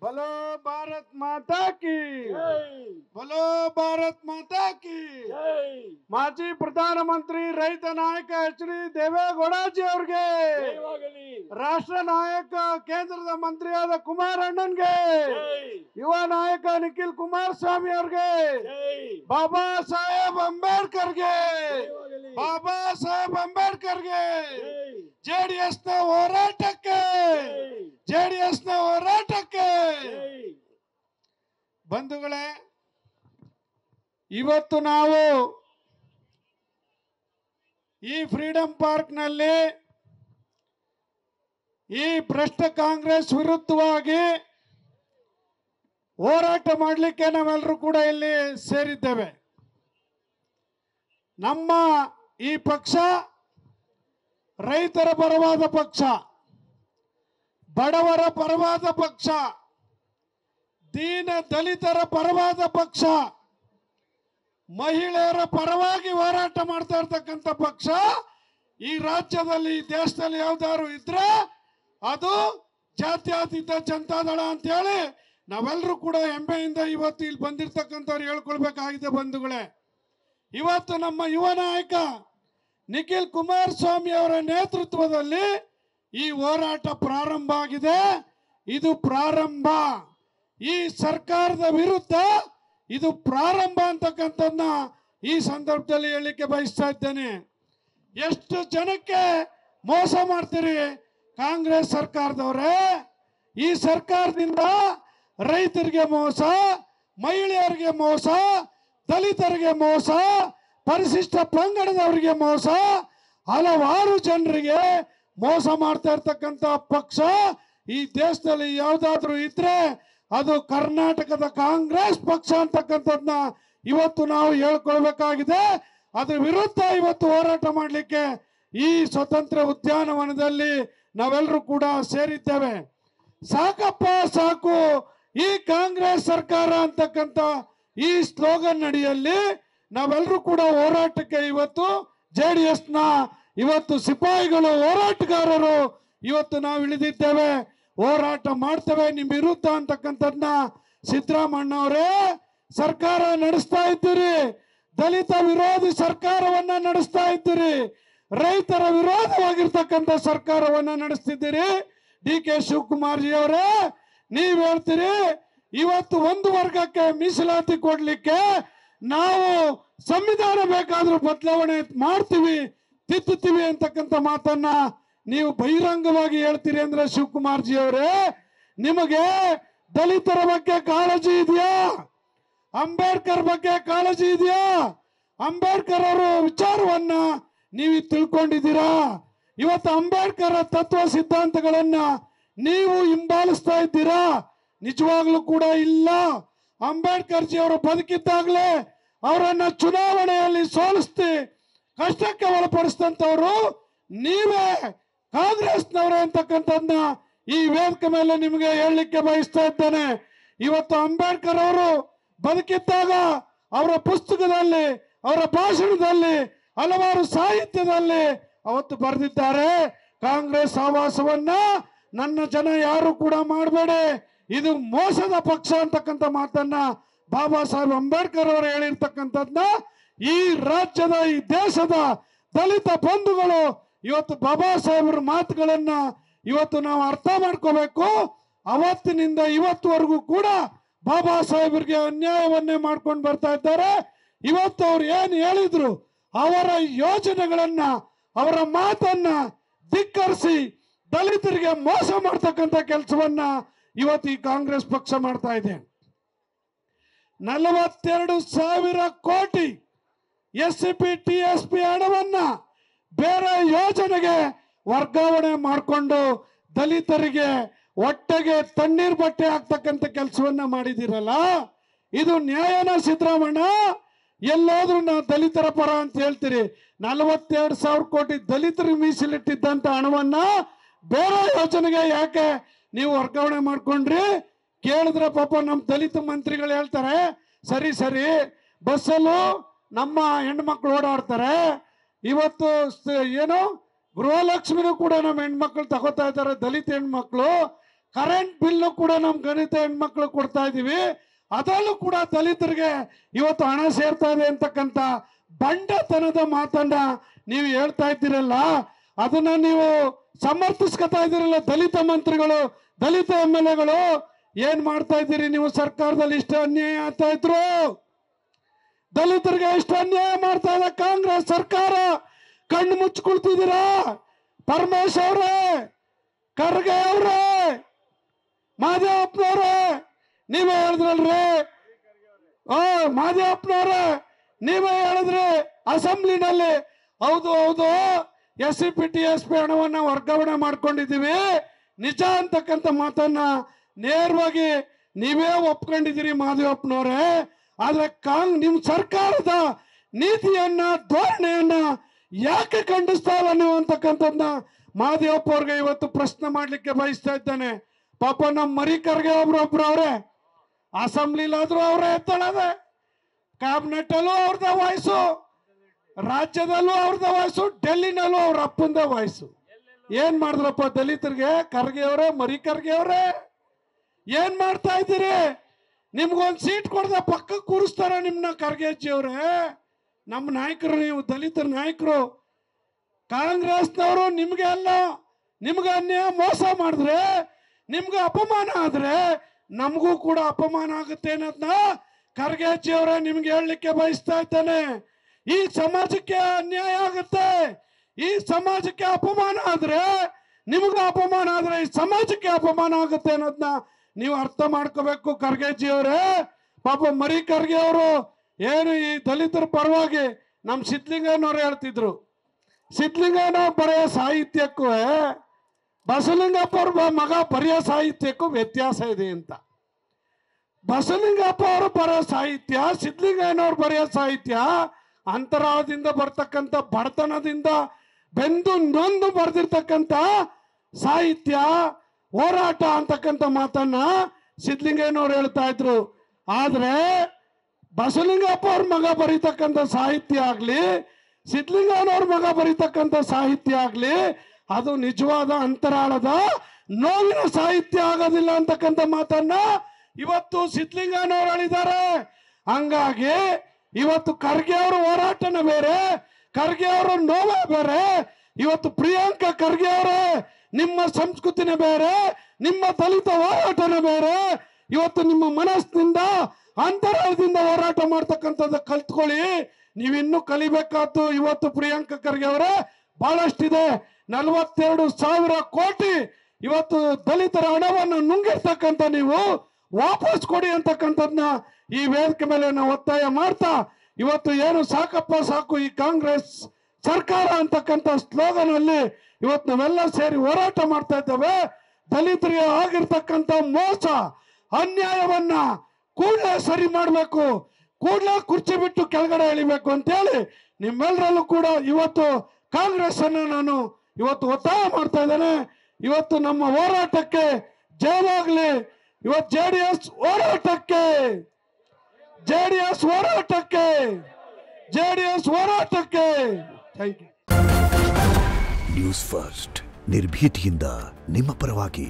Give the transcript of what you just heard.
बोलो भारत माता की बोलो भारत माता की ಮಾಜಿ ಪ್ರಧಾನಮಂತ್ರಿ ರೈತ ನಾಯಕ ಎಚ್ ಡಿ ದೇವೇಗೌಡಜಿ ಅವ್ರಿಗೆ, ರಾಷ್ಟ್ರ ನಾಯಕ ಕೇಂದ್ರದ ಮಂತ್ರಿಯಾದ ಕುಮಾರಣ್ಣನ್ಗೆ, ಯುವ ನಾಯಕ ನಿಖಿಲ್ ಕುಮಾರಸ್ವಾಮಿ ಅವ್ರಿಗೆ, ಬಾಬಾ ಸಾಹೇಬ್ ಅಂಬೇಡ್ಕರ್ಗೆ, ಬಾಬಾ ಸಾಹೇಬ್ ಅಂಬೇಡ್ಕರ್ಗೆ, ಜೆಡಿಎಸ್ ನ ಹೋರಾಟಕ್ಕೆ, ಜೆಡಿಎಸ್ ನ ಹೋರಾಟಕ್ಕೆ. ಬಂಧುಗಳೇ, ಇವತ್ತು ನಾವು ಈ ಫ್ರೀಡಂ ಪಾರ್ಕ್ ನಲ್ಲಿ ಈ ಭ್ರಷ್ಟ ಕಾಂಗ್ರೆಸ್ ವಿರುದ್ಧವಾಗಿ ಹೋರಾಟ ಮಾಡಲಿಕ್ಕೆ ನಾವೆಲ್ಲರೂ ಕೂಡ ಇಲ್ಲಿ ಸೇರಿದ್ದೇವೆ. ನಮ್ಮ ಈ ಪಕ್ಷ ರೈತರ ಪರವಾದ ಪಕ್ಷ, ಬಡವರ ಪರವಾದ ಪಕ್ಷ, ದೀನ ದಲಿತರ ಪರವಾದ ಪಕ್ಷ, ಮಹಿಳೆಯರ ಪರವಾಗಿ ಹೋರಾಟ ಮಾಡ್ತಾ ಇರ್ತಕ್ಕಂಥ ಪಕ್ಷ ಈ ರಾಜ್ಯದಲ್ಲಿ, ಈ ದೇಶದಲ್ಲಿ ಯಾವ್ದಾದ್ರು ಇದ್ರೆ ಅದು ಜಾತ್ಯತೀತ ಜನತಾದಳ ಅಂತ ಹೇಳಿ ನಾವೆಲ್ಲರೂ ಕೂಡ ಹೆಮ್ಮೆಯಿಂದ ಇವತ್ತು ಇಲ್ಲಿ ಬಂದಿರತಕ್ಕಂಥವ್ರು ಹೇಳ್ಕೊಳ್ಬೇಕಾಗಿದೆ. ಬಂಧುಗಳೇ, ಇವತ್ತು ನಮ್ಮ ಯುವ ನಾಯಕ ನಿಖಿಲ್ ಕುಮಾರಸ್ವಾಮಿ ಅವರ ನೇತೃತ್ವದಲ್ಲಿ ಈ ಹೋರಾಟ ಪ್ರಾರಂಭ ಆಗಿದೆ. ಇದು ಪ್ರಾರಂಭ, ಈ ಸರ್ಕಾರದ ವಿರುದ್ಧ ಇದು ಪ್ರಾರಂಭ ಅಂತಕ್ಕಂಥದ್ದನ್ನ ಈ ಸಂದರ್ಭದಲ್ಲಿ ಹೇಳಲಿಕ್ಕೆ ಬಯಸ್ತಾ ಇದ್ದೇನೆ. ಎಷ್ಟು ಜನಕ್ಕೆ ಮೋಸ ಮಾಡ್ತೀರಿ ಕಾಂಗ್ರೆಸ್ ಸರ್ಕಾರದವರೇ? ಈ ಸರ್ಕಾರದಿಂದ ರೈತರಿಗೆ ಮೋಸ, ಮಹಿಳೆಯರಿಗೆ ಮೋಸ, ದಲಿತರಿಗೆ ಮೋಸ, ಪರಿಶಿಷ್ಟ ಪಂಗಡದವರಿಗೆ ಮೋಸ, ಹಲವಾರು ಜನರಿಗೆ ಮೋಸ ಮಾಡ್ತಾ ಇರ್ತಕ್ಕಂಥ ಪಕ್ಷ ಈ ದೇಶದಲ್ಲಿ ಯಾವ್ದಾದ್ರು ಇದ್ರೆ ಅದು ಕರ್ನಾಟಕದ ಕಾಂಗ್ರೆಸ್ ಪಕ್ಷ ಅಂತಕ್ಕಂಥದ್ದನ್ನ ಇವತ್ತು ನಾವು ಹೇಳ್ಕೊಳ್ಬೇಕಾಗಿದೆ. ಅದ್ರ ವಿರುದ್ಧ ಇವತ್ತು ಹೋರಾಟ ಮಾಡಲಿಕ್ಕೆ ಈ ಸ್ವತಂತ್ರ ಉದ್ಯಾನವನದಲ್ಲಿ ನಾವೆಲ್ಲರೂ ಕೂಡ ಸೇರಿದ್ದೇವೆ. ಸಾಕಪ್ಪ ಸಾಕು ಈ ಕಾಂಗ್ರೆಸ್ ಸರ್ಕಾರ ಅಂತಕ್ಕಂಥ ಈ ಸ್ಲೋಗನ್ ಅಡಿಯಲ್ಲಿ ನಾವೆಲ್ಲರೂ ಕೂಡ ಹೋರಾಟಕ್ಕೆ ಇವತ್ತು ಜೆಡಿಎಸ್ ನ ಇವತ್ತು ಸಿಪಾಯಿಗಳು, ಹೋರಾಟಗಾರರು ಇವತ್ತು ನಾವು ಇಳಿದಿದ್ದೇವೆ. ಹೋರಾಟ ಮಾಡ್ತೇವೆ ನಿಮ್ಮ ವಿರುದ್ಧ ಅಂತಕ್ಕಂಥದ್ನ ಸಿದ್ದರಾಮಣ್ಣ ಅವರೇ ಸರ್ಕಾರ ನಡೆಸ್ತಾ ಇದ್ದೀರಿ, ದಲಿತ ವಿರೋಧಿ ಸರ್ಕಾರವನ್ನ ನಡೆಸ್ತಾ ಇದ್ದೀರಿ, ರೈತರ ವಿರೋಧವಾಗಿರ್ತಕ್ಕಂಥ ಸರ್ಕಾರವನ್ನ ನಡೆಸ್ತಿದ್ದೀರಿ. ಡಿ ಕೆ ಶಿವಕುಮಾರ್ ಜಿ ಅವರೇ ನೀವ್ ಹೇಳ್ತೀರಿ ಇವತ್ತು ಒಂದು ವರ್ಗಕ್ಕೆ ಮೀಸಲಾತಿ ಕೊಡ್ಲಿಕ್ಕೆ ನಾವು ಸಂವಿಧಾನ ಬೇಕಾದ್ರೂ ಬದಲಾವಣೆ ಮಾಡ್ತೀವಿ, ತಿದ್ದುತ್ತೀವಿ ಅಂತಕ್ಕಂಥ ಮಾತನ್ನ ನೀವು ಬಹಿರಂಗವಾಗಿ ಹೇಳ್ತೀರಿ ಅಂದ್ರೆ ಶಿವಕುಮಾರ್ ಜಿ ಅವರೇ, ನಿಮಗೆ ದಲಿತರ ಬಗ್ಗೆ ಕಾಳಜಿ ಇದೆಯಾ? ಅಂಬೇಡ್ಕರ್ ಬಗ್ಗೆ ಕಾಳಜಿ ಇದೆಯಾ? ಅಂಬೇಡ್ಕರ್ ಅವರ ವಿಚಾರವನ್ನ ನೀವು ತಿಳ್ಕೊಂಡಿದ್ದೀರಾ? ಇವತ್ತು ಅಂಬೇಡ್ಕರ್ ತತ್ವ ಸಿದ್ಧಾಂತಗಳನ್ನ ನೀವು ಹಿಂಬಾಲಿಸ್ತಾ ಇದ್ದೀರಾ? ನಿಜವಾಗ್ಲೂ ಕೂಡ ಇಲ್ಲ. ಅಂಬೇಡ್ಕರ್ ಜಿ ಅವರು ಬದುಕಿದ್ದಾಗಲೇ ಅವರನ್ನ ಚುನಾವಣೆಯಲ್ಲಿ ಸೋಲಿಸ್ತಿ ಕಷ್ಟಕ್ಕೆ ಒಳಪಡಿಸಿದಂತವರು ನೀವೇ, ಕಾಂಗ್ರೆಸ್ನವರೇ ಅಂತಕ್ಕಂಥದ್ದನ್ನ ಈ ವೇದಿಕೆ ಮೇಲೆ ನಿಮಗೆ ಹೇಳಲಿಕ್ಕೆ ಬಯಸ್ತಾ ಇದ್ದೇನೆ. ಇವತ್ತು ಅಂಬೇಡ್ಕರ್ ಅವರು ಬದುಕಿದ್ದಾಗ ಅವರ ಪುಸ್ತಕದಲ್ಲಿ, ಅವರ ಭಾಷಣದಲ್ಲಿ, ಹಲವಾರು ಸಾಹಿತ್ಯದಲ್ಲಿ ಅವತ್ತು ಬರೆದಿದ್ದಾರೆ, ಕಾಂಗ್ರೆಸ್ ಆವಾಸವನ್ನ ನನ್ನ ಜನ ಯಾರು ಕೂಡ ಮಾಡಬೇಡಿ, ಇದು ಮೋಸದ ಪಕ್ಷ ಅಂತಕ್ಕಂಥ ಮಾತನ್ನ ಬಾಬಾ ಸಾಹೇಬ್ ಅಂಬೇಡ್ಕರ್ ಅವರು ಹೇಳಿರ್ತಕ್ಕಂಥದ್ನ ಈ ರಾಜ್ಯದ, ಈ ದೇಶದ ದಲಿತ ಬಂಧುಗಳು ಇವತ್ತು ಬಾಬಾ ಸಾಹೇಬ್ರ ಮಾತುಗಳನ್ನ ಇವತ್ತು ನಾವು ಅರ್ಥ ಮಾಡ್ಕೋಬೇಕು. ಅವತ್ತಿನಿಂದ ಇವತ್ತುವರೆಗೂ ಕೂಡ ಬಾಬಾ ಸಾಹೇಬ್ರಿಗೆ ಅನ್ಯಾಯವನ್ನೇ ಮಾಡ್ಕೊಂಡು ಬರ್ತಾ ಇದ್ದಾರೆ. ಇವತ್ತು ಅವ್ರು ಏನ್ ಹೇಳಿದ್ರು, ಅವರ ಯೋಜನೆಗಳನ್ನ, ಅವರ ಮಾತನ್ನ ಧಿಕ್ಕರಿಸಿ ದಲಿತರಿಗೆ ಮೋಸ ಮಾಡ್ತಕ್ಕಂಥ ಕೆಲಸವನ್ನ ಇವತ್ತು ಈ ಕಾಂಗ್ರೆಸ್ ಪಕ್ಷ ಮಾಡ್ತಾ ಇದೆ. 42,000 ಕೋಟಿ SCP TSP ಹಣವನ್ನ ಬೇರೆ ಯೋಜನೆಗೆ ವರ್ಗಾವಣೆ ಮಾಡಿಕೊಂಡು ದಲಿತರಿಗೆ ಹೊಟ್ಟೆಗೆ ತಣ್ಣೀರ್ ಬಟ್ಟೆ ಹಾಕ್ತಕ್ಕಂಥ ಕೆಲಸವನ್ನ ಮಾಡಿದಿರಲ್ಲ, ಇದು ನ್ಯಾಯನ ಸಿದ್ದರಾಮಣ್ಣ? ಎಲ್ಲೋದ್ರೂ ನಾವು ದಲಿತರ ಪರ ಅಂತ ಹೇಳ್ತೀರಿ. 42,000 ಕೋಟಿ ದಲಿತರಿಗೆ ಮೀಸಲಿಟ್ಟಿದ್ದಂತ ಹಣವನ್ನ ಬೇರೆ ಯೋಜನೆಗೆ ಯಾಕೆ ನೀವು ವರ್ಗಾವಣೆ ಮಾಡ್ಕೊಂಡ್ರಿ? ಕೇಳಿದ್ರೆ ಪಾಪ ನಮ್ಮ ದಲಿತ ಮಂತ್ರಿಗಳು ಹೇಳ್ತಾರೆ, ಸರಿ ಸರಿ ಬಸ್ಸಲ್ಲೂ ನಮ್ಮ ಹೆಣ್ಮಕ್ಳು ಓಡಾಡ್ತಾರೆ, ಇವತ್ತು ಏನು ಗೃಹಲಕ್ಷ್ಮಿನೂ ಕೂಡ ನಮ್ಮ ಹೆಣ್ಮಕ್ಳು ತಗೋತಾ ಇದ್ದಾರೆ, ದಲಿತ ಹೆಣ್ಮಕ್ಳು ಕರೆಂಟ್ ಬಿಲ್ ಕೂಡ ನಮ್ಮ ದಲಿತ ಹೆಣ್ಮಕ್ಳು ಕೊಡ್ತಾ ಇದೀವಿ, ಅದರಲ್ಲೂ ಕೂಡ ದಲಿತರಿಗೆ ಇವತ್ತು ಹಣ ಸೇರ್ತಾ ಇದೆ ಅಂತಕ್ಕಂಥ ಬಂಡತನದ ಮಾತನ್ನ ನೀವು ಹೇಳ್ತಾ ಇದ್ದೀರಲ್ಲ, ಅದನ್ನ ನೀವು ಸಮರ್ಥಿಸ್ಕೊತಾ ಇದ್ದೀರಲ್ಲ. ದಲಿತ ಮಂತ್ರಿಗಳು, ದಲಿತ MLAಗಳು ಏನ್ ಮಾಡ್ತಾ ಇದ್ದೀರಿ ನೀವು? ಸರ್ಕಾರದಲ್ಲಿ ಇಷ್ಟು ಅನ್ಯಾಯ ಆಗ್ತಾ ಇದ್ರು, ದಲಿತರಿಗೆ ಇಷ್ಟು ಅನ್ಯಾಯ ಮಾಡ್ತಾ ಇದೆ ಕಾಂಗ್ರೆಸ್ ಸರ್ಕಾರ. ಕಣ್ಣು ಮುಚ್ಕೊಳ್ತಿದ್ದೀರಾ? ಪರಮೇಶ್ ಅವರೇ, ಖರ್ಗೆ ಅವರೇ, ಮಾದೇವಪ್ಪನವ್ರೆ, ನೀವೇ ಹೇಳಿದ್ರಲ್ರಿ. ಮಾದೇವಪ್ಪನವ್ರೆ, ನೀವೇ ಹೇಳಿದ್ರಿ ಅಸೆಂಬ್ಲಿನಲ್ಲಿ. ಹೌದು ಹೌದು, SCPTSP ಹಣವನ್ನ ವರ್ಗಾವಣೆ ಮಾಡ್ಕೊಂಡಿದ್ದೀವಿ, ನಿಜ ಅಂತಕ್ಕಂಥ ಮಾತನ್ನ ನೇರವಾಗಿ ನೀವೇ ಒಪ್ಕೊಂಡಿದ್ದೀರಿ ಮಾದೇವಪ್ಪನವ್ರೆ. ಆದ್ರೆ ನಿಮ್ ಸರ್ಕಾರದ ನೀತಿಯನ್ನ, ಧೋರಣೆಯನ್ನ ಯಾಕೆ ಖಂಡಿಸ್ತಾ ಇಲ್ಲ ನೀವು ಅಂತಕ್ಕಂಥದ್ದನ್ನ ಮಾದೇವಪ್ಪ ಅವ್ರಿಗೆ ಇವತ್ತು ಪ್ರಶ್ನೆ ಮಾಡ್ಲಿಕ್ಕೆ ಬಯಸ್ತಾ ಇದ್ದಾನೆ. ಪಾಪ ನಮ್ಮ ಮರಿ ಖರ್ಗೆ ಒಬ್ರೊಬ್ರು ಅವ್ರೆ, ಅಸೆಂಬ್ಲಿಲಾದ್ರೂ ಅವರೇ ಎತ್ತಳದೆ, ಕ್ಯಾಬಿನೆಟ್ ಅಲ್ಲೂ ಅವ್ರದ ವಾಯ್ಸು, ರಾಜ್ಯದಲ್ಲೂ ಅವ್ರದ ವಾಯ್ಸು, ಡೆಲ್ಲಿನಲ್ಲೂ ಅವ್ರ ಅಪ್ಪಂದ ವಾಯ್ಸು. ಏನ್ ಮಾಡಿದ್ರಪ್ಪ ದಲಿತರಿಗೆ? ಖರ್ಗೆ ಅವರೇ, ಮರಿ ಖರ್ಗೆ ಅವರೇ, ಏನ್ ಮಾಡ್ತಾ ಇದ್ದೀರಿ? ನಿಮ್ಗೊಂದು ಸೀಟ್ ಕೊಡದ ಪಕ್ಕಕ್ಕೆ ಕೂರಿಸ್ತಾರ ನಿಮ್ನ ಖರ್ಗೆಜ್ಜಿ ಅವರೇ. ನಮ್ಮ ನಾಯಕರು, ನೀವು ದಲಿತರ ನಾಯಕರು. ಕಾಂಗ್ರೆಸ್ನವರು ನಿಮ್ಗೆ ಅಲ್ಲ, ನಿಮ್ಗೆ ಅನ್ಯಾಯ ಮೋಸ ಮಾಡಿದ್ರೆ, ನಿಮ್ಗೆ ಅಪಮಾನ ಆದ್ರೆ ನಮಗೂ ಕೂಡ ಅಪಮಾನ ಆಗುತ್ತೆ ಅನ್ನೋದನ್ನ ಖರ್ಗೆಜ್ಜಿ ಅವರೇ ನಿಮ್ಗೆ ಹೇಳಲಿಕ್ಕೆ ಬಯಸ್ತಾ ಇದ್ದಾನೆ. ಈ ಸಮಾಜಕ್ಕೆ ಅನ್ಯಾಯ ಆಗುತ್ತೆ, ಈ ಸಮಾಜಕ್ಕೆ ಅಪಮಾನ ಆದ್ರೆ, ನಿಮ್ಗೆ ಅಪಮಾನ ಆದ್ರೆ ಈ ಸಮಾಜಕ್ಕೆ ಅಪಮಾನ ಆಗುತ್ತೆ ಅನ್ನೋದನ್ನ ನೀವು ಅರ್ಥ ಮಾಡ್ಕೋಬೇಕು ಖರ್ಗೆಜ್ಜಿ ಅವರೇ. ಪಾಪ ಮರಿ ಖರ್ಗೆ ಅವರು ಏನು ಈ ದಲಿತರ ಪರವಾಗಿ ನಮ್ಮ ಸಿದ್ಧಲಿಂಗಯ್ಯನವ್ರು ಹೇಳ್ತಿದ್ರು, ಸಿದ್ಧಲಿಂಗಯ್ಯನವ್ರು ಬರೆಯೋ ಸಾಹಿತ್ಯಕ್ಕೂ ಬಸವಲಿಂಗಪ್ಪ ಅವ್ರ ಮಗ ಬರೆಯೋ ಸಾಹಿತ್ಯಕ್ಕೂ ವ್ಯತ್ಯಾಸ ಇದೆ ಅಂತ. ಬಸವಲಿಂಗಪ್ಪ ಅವರು ಬರೆಯೋ ಸಾಹಿತ್ಯ, ಸಿದ್ಧಲಿಂಗಯ್ಯನವ್ರು ಬರೆಯೋ ಸಾಹಿತ್ಯ ಅಂತರಾಳದಿಂದ ಬರ್ತಕ್ಕಂಥ ಬಡತನದಿಂದ ಬೆಂದು ನೊಂದು ಬರೆದಿರ್ತಕ್ಕಂಥ ಸಾಹಿತ್ಯ, ಹೋರಾಟ ಅಂತಕ್ಕಂಥ ಮಾತನ್ನ ಸಿದ್ಧಲಿಂಗಯ್ಯನವ್ರು ಹೇಳ್ತಾ ಇದ್ರು. ಆದ್ರೆ ಬಸವಲಿಂಗಪ್ಪ ಅವ್ರ ಮಗ ಬರೀತಕ್ಕಂಥ ಸಾಹಿತ್ಯ ಆಗ್ಲಿ, ಸಿದ್ಧಲಿಂಗಯ್ಯನವ್ರ ಮಗ ಬರೀತಕ್ಕಂಥ ಸಾಹಿತ್ಯ ಆಗ್ಲಿ, ಅದು ನಿಜವಾದ ಅಂತರಾಳದ ನೋವಿನ ಸಾಹಿತ್ಯ ಆಗೋದಿಲ್ಲ ಅಂತಕ್ಕಂಥ ಮಾತನ್ನ ಇವತ್ತು ಸಿದ್ಧಲಿಂಗಯ್ಯನವ್ರು ಹೇಳಿದ್ದಾರೆ. ಹಂಗಾಗಿ ಇವತ್ತು ಖರ್ಗೆ ಅವರ ಹೋರಾಟನ ಬೇರೆ, ಖರ್ಗೆ ಅವರ ನೋವೇ ಬೇರೆ. ಇವತ್ತು ಪ್ರಿಯಾಂಕಾ ಖರ್ಗೆ ಅವರೇ, ನಿಮ್ಮ ಸಂಸ್ಕೃತಿನೇ ಬೇರೆ, ನಿಮ್ಮ ದಲಿತ ಹೋರಾಟನೇ ಬೇರೆ. ಇವತ್ತು ನಿಮ್ಮ ಮನಸ್ಸಿನಿಂದ, ಅಂತರಾಳದಿಂದ ಹೋರಾಟ ಮಾಡ್ತಕ್ಕಂಥದ್ದು ಕಲ್ತ್ಕೊಳ್ಳಿ. ನೀವಿನ್ನೂ ಕಲಿಬೇಕಾದ್ದು. ಇವತ್ತು ಪ್ರಿಯಾಂಕಾ ಖರ್ಗೆ ಅವರೇ ಬಹಳಷ್ಟಿದೆ. 42,000 ಕೋಟಿ ಇವತ್ತು ದಲಿತರ ಹಣವನ್ನು ನುಂಗಿರ್ತಕ್ಕಂಥ ನೀವು ವಾಪಸ್ ಕೊಡಿ ಅಂತಕ್ಕಂಥದ್ದನ್ನ ಈ ವೇದಿಕೆ ಮೇಲೆ ನಾವು ಒತ್ತಾಯ ಮಾಡ್ತಾ, ಇವತ್ತು ಏನು ಸಾಕಪ್ಪ ಸಾಕು ಈ ಕಾಂಗ್ರೆಸ್ ಸರ್ಕಾರ ಅಂತಕ್ಕಂಥ ಸ್ಲೋಗನ್ ಅಲ್ಲಿ ಇವತ್ತು ನಾವೆಲ್ಲ ಸೇರಿ ಹೋರಾಟ ಮಾಡ್ತಾ ಇದ್ದೇವೆ. ದಲಿತರಿಗೆ ಆಗಿರ್ತಕ್ಕಂಥ ಮೋಸ, ಅನ್ಯಾಯವನ್ನ ಕೂಡಲೇ ಸರಿ ಮಾಡಬೇಕು, ಕೂಡಲೇ ಕುರ್ಚಿ ಬಿಟ್ಟು ಕೆಳಗಡೆ ಎಳಿಬೇಕು ಅಂತೇಳಿ ನಿಮ್ಮೆಲ್ಲರಲ್ಲೂ ಕೂಡ ಇವತ್ತು ಕಾಂಗ್ರೆಸ್ ಅನ್ನ ನಾನು ಇವತ್ತು ಒತ್ತಾಯ ಮಾಡ್ತಾ ಇದ್ದೇನೆ. ಇವತ್ತು ನಮ್ಮ ಹೋರಾಟಕ್ಕೆ ಜಯವಾಗಲಿ. ಇವತ್ತು JDS ಹೋರಾಟಕ್ಕೆ, JDS ಹೋರಾಟಕ್ಕೆ, JDS ಹೋರಾಟಕ್ಕೆ. Thank you. ನ್ಯೂಸ್ ಫಸ್ಟ್, ನಿರ್ಭೀತಿಯಿಂದ ನಿಮ್ಮ ಪರವಾಗಿ.